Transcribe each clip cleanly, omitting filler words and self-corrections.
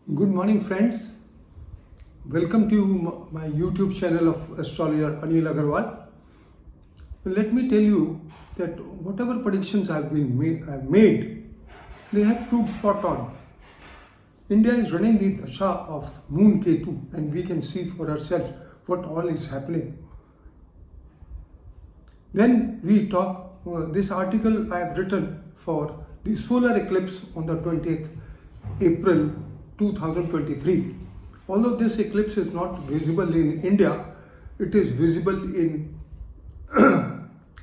Good morning, friends. Welcome to my YouTube channel of astrologer Anil Agarwal. Let me tell you that whatever predictions I've made, they have proved spot on. India is running the dasha of Moon Ketu, and we can see for ourselves what all is happening. Then we talk. This article I have written for the solar eclipse on the 20th April 2023. Although this eclipse is not visible in India, it is visible in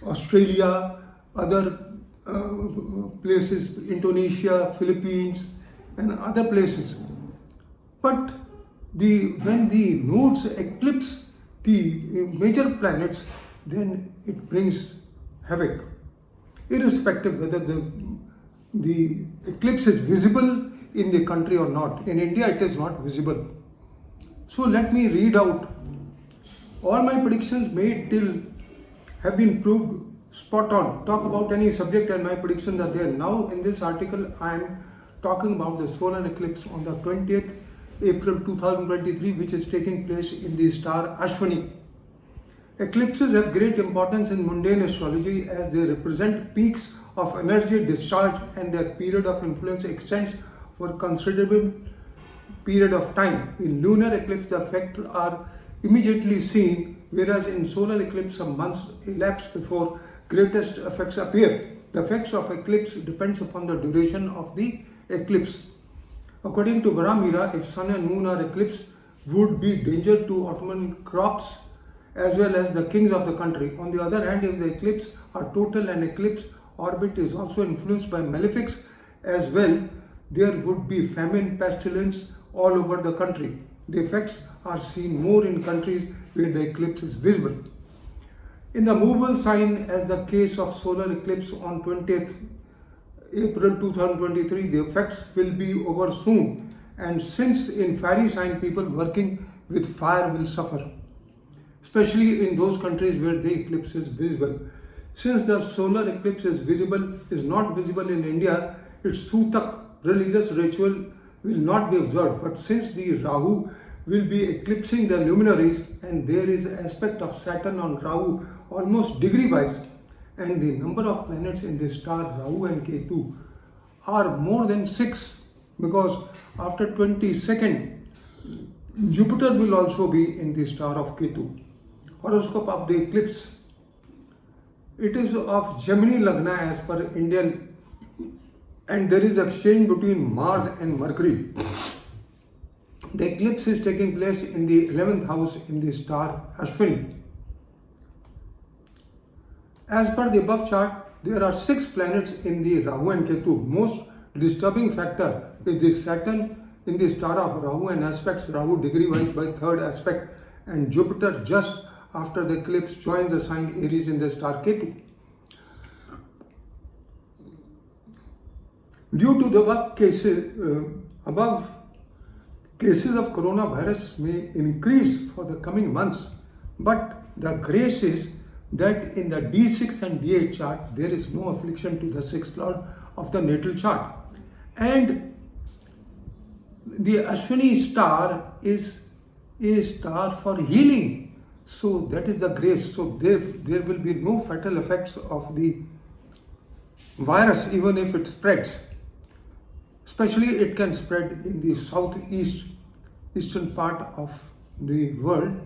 Australia, other places, Indonesia, Philippines, and other places. But when the nodes eclipse the major planets, then it brings havoc, irrespective whether the eclipse is visible in the country or not. In India, it is not visible. So let me read out. All my predictions made till have been proved spot on. Talk about any subject and my predictions are there. Now in this article, I am talking about the solar eclipse on the 20th April 2023, which is taking place in the star Ashwini. Eclipses have great importance in mundane astrology as they represent peaks of energy discharge, and their period of influence extends for considerable period of time. In lunar eclipse, the effects are immediately seen, whereas in solar eclipse, some months elapse before greatest effects appear. The effects of eclipse depends upon the duration of the eclipse. According to Varamira, if sun and moon are eclipsed, would be danger to autumnal crops as well as the kings of the country. On the other hand, if the eclipse are total and eclipse orbit is also influenced by malefics as well, there would be famine, pestilence all over the country. The effects are seen more in countries where the eclipse is visible. In the movable sign, as the case of solar eclipse on 20th April 2023, the effects will be over soon, and since in fiery sign people working with fire will suffer, especially in those countries where the eclipse is visible. Since the solar eclipse is not visible in India, its Sutak religious ritual will not be observed. But since the Rahu will be eclipsing the luminaries, and there is an aspect of Saturn on Rahu almost degree wise, and the number of planets in the star Rahu and Ketu are more than 6, because after 22nd Jupiter will also be in the star of Ketu. Horoscope of the eclipse. It is of Gemini Lagna as per Indian, and there is exchange between Mars and Mercury. The eclipse is taking place in the 11th house in the star Ashwini. As per the above chart, there are 6 planets in the Rahu and Ketu. Most disturbing factor is the Saturn in the star of Rahu and aspects Rahu degree wise by 3rd aspect, and Jupiter just after the eclipse joins the sign Aries in the star Ketu. Due to the above cases of coronavirus may increase for the coming months, but the grace is that in the D6 and D8 chart there is no affliction to the 6th lord of the natal chart, and the Ashwini star is a star for healing. So that is the grace. So there will be no fatal effects of the virus even if it spreads. Especially it can spread in the eastern part of the world,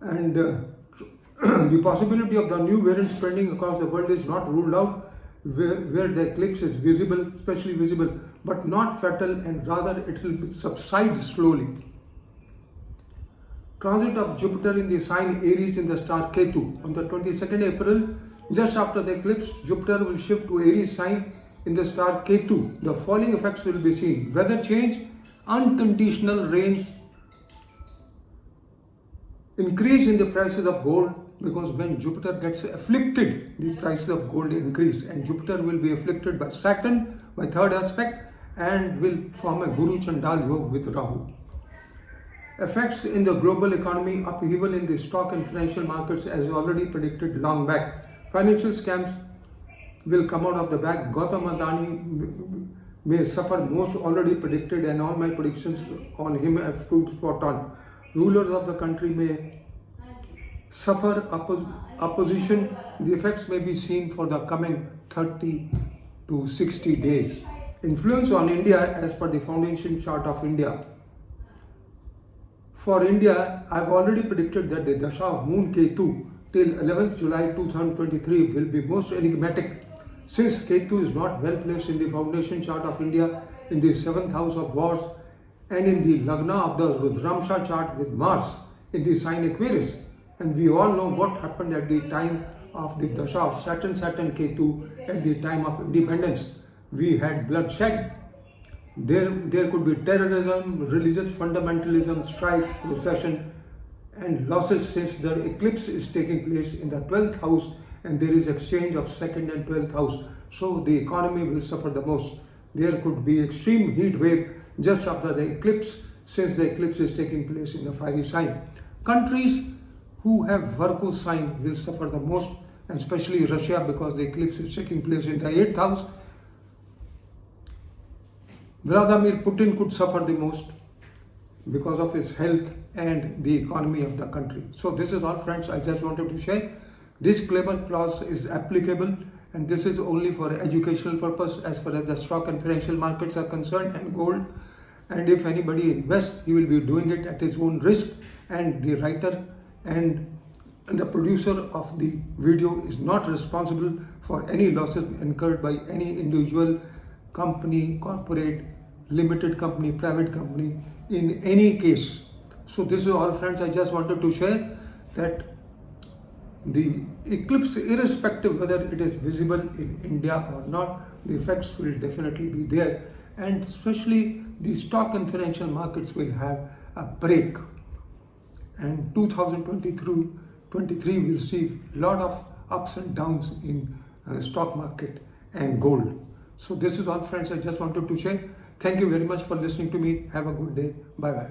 and the possibility of the new variant spreading across the world is not ruled out where the eclipse is visible, especially visible, but not fatal, and rather it will subside slowly. Transit of Jupiter in the sign Aries in the star Ketu. On the 22nd April, just after the eclipse, Jupiter will shift to Aries sign in the star Ketu. The following effects will be seen: weather change, unconditional rains, increase in the prices of gold, because when Jupiter gets afflicted, the prices of gold increase, and Jupiter will be afflicted by Saturn by 3rd aspect and will form a Guru Chandal Yoga with Rahu. Effects in the global economy, upheaval in the stock and financial markets as already predicted long back. Financial scams will come out of the bag. Gautam Adani may suffer most already predicted, and all my predictions on him have proved spot on. Rulers of the country may suffer opposition. The effects may be seen for the coming 30 to 60 days. Influence on India as per the foundation chart of India. For India, I have already predicted that the Dasha of Moon Ketu till 11th July 2023 will be most enigmatic. Since Ketu is not well placed in the foundation chart of India in the 7th house of wars and in the Lagna of the Rudramsha chart with Mars in the sign Aquarius, and we all know what happened at the time of the Dasha of Saturn Ketu at the time of independence. We had bloodshed. There could be terrorism, religious fundamentalism, strikes, procession, and losses since the eclipse is taking place in the 12th house and there is exchange of 2nd and 12th house. So the economy will suffer the most. There could be extreme heat wave just after the eclipse since the eclipse is taking place in the fiery sign. Countries who have Virgo sign will suffer the most, and especially Russia because the eclipse is taking place in the 8th house. Vladimir Putin could suffer the most because of his health and the economy of the country. So this is all, friends, I just wanted to share. This disclaimer clause is applicable and this is only for educational purpose as far as the stock and financial markets are concerned and gold. And if anybody invests, he will be doing it at his own risk, and the writer and the producer of the video is not responsible for any losses incurred by any individual, company, corporate, limited company, private company in any case. So this is all, friends, I just wanted to share that the eclipse, irrespective whether it is visible in India or not, the effects will definitely be there, and especially the stock and financial markets will have a break, and 2023 will see a lot of ups and downs in stock market and gold. So this is all, friends, I just wanted to share. Thank you very much for listening to me. Have a good day. Bye bye.